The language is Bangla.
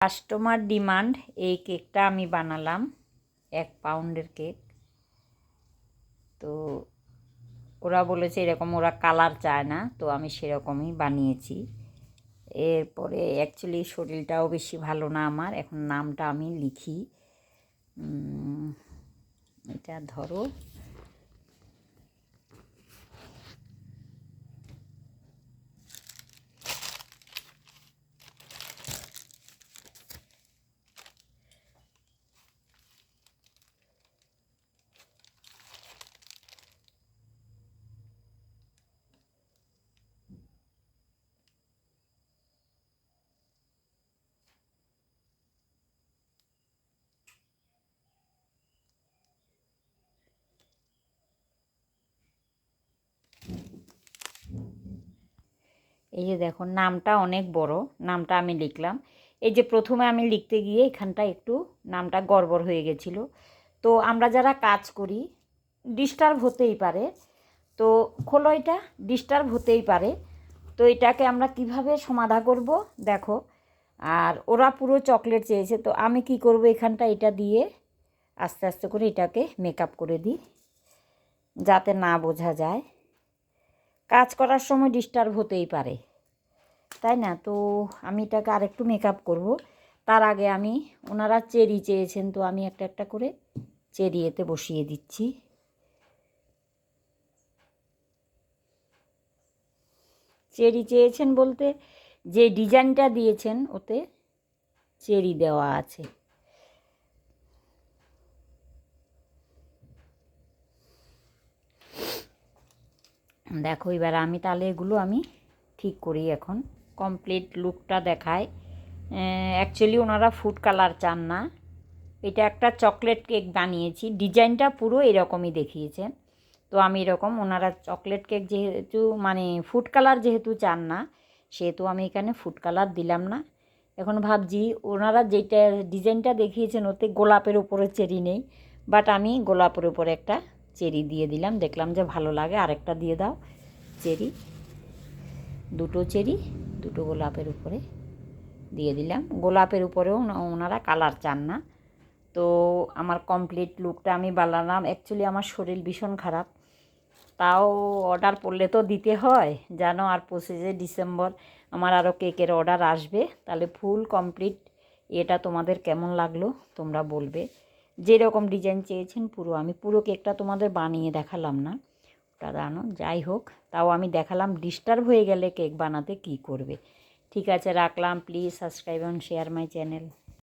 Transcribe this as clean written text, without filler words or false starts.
কাস্টমার ডিমান্ড এই কেকটা আমি বানালাম 1 পাউন্ডের কেক। তো ওরা বলেছে এরকম, ওরা কালার চায় না, তো আমি সেরকমই বানিয়েছি। এরপরে অ্যাকচুয়ালি শরীরটাও বেশি ভালো না আমার, এখন নামটা আমি লিখি। এটা ধরো, এই যে দেখো নামটা অনেক বড়, নামটা আমি লিখলাম। এই যে প্রথমে আমি লিখতে গিয়ে এখানটা একটু নামটা গড়বড় হয়ে গেছিলো। তো আমরা যারা কাজ করি ডিস্টার্ব হতেই পারে, তো খোলো, এটা ডিস্টার্ব হতেই পারে। তো এটাকে আমরা কিভাবে সমাধা করব দেখো। আর ওরা পুরো চকলেট চেয়েছে, তো আমি কি করব, এখানটা এটা দিয়ে আস্তে আস্তে করে এটাকে মেকআপ করে দিই যাতে না বোঝা যায়। কাজ করার সময় ডিস্টার্ব হতেই পারে, তাই না? তো আমি এটাকে আরেকটু মেকআপ করব। তার আগে আমি, ওনারা চেরি চেয়েছেন, তো আমি একটা একটা করে চেরি এতে বসিয়ে দিচ্ছি। চেরি চেয়েছেন বলতে যে ডিজাইনটা দিয়েছেন ওতে চেরি দেওয়া আছে। দেখো এবার আমি তাহলে এগুলো আমি ঠিক করি, এখন কমপ্লিট লুকটা দেখায়। অ্যাকচুয়ালি ওনারা ফুড কালার চান না, এটা একটা চকলেট কেক বানিয়েছি, ডিজাইনটা পুরো এরকমই দেখিয়েছেন। তো আমি এরকম, ওনারা চকলেট কেক যেহেতু মানে ফুড কালার যেহেতু চান না, সেহেতু আমি এখানে ফুড কালার দিলাম না। এখন ভাবছি ওনারা যেটা ডিজাইনটা দেখিয়েছেন ওতে গোলাপের উপরে চেরি নেই, বাট আমি গোলাপের উপরে একটা চেরি দিয়ে দিলাম, দেখলাম যে ভালো লাগে, আরেকটা দিয়ে দাও চেরি, দুটো চেরি, দুটো গোলাপের উপরে দিয়ে দিলাম। গোলাপের উপরেও ওনারা কালার চান না। তো আমার কমপ্লিট লুকটা আমি বানালাম। অ্যাকচুয়ালি আমার শরীর ভীষণ খারাপ, তাও অর্ডার পড়লে তো দিতে হয় জানো। আর 25 ডিসেম্বর আমার আরও কেকের অর্ডার আসবে, তাহলে ফুল কমপ্লিট এটা তোমাদের কেমন লাগলো তোমরা বলবে। যেরকম ডিজাইন চেয়েছেন আমি পুরো কেকটা তোমাদের বানিয়ে দেখালাম না, ওটা জানো, যাই হোক তাও আমি দেখালাম। ডিস্টার্ব হয়ে গেলে কেক বানাতে কি করবে। ঠিক আছে, রাখলাম। Please subscribe and share my channel.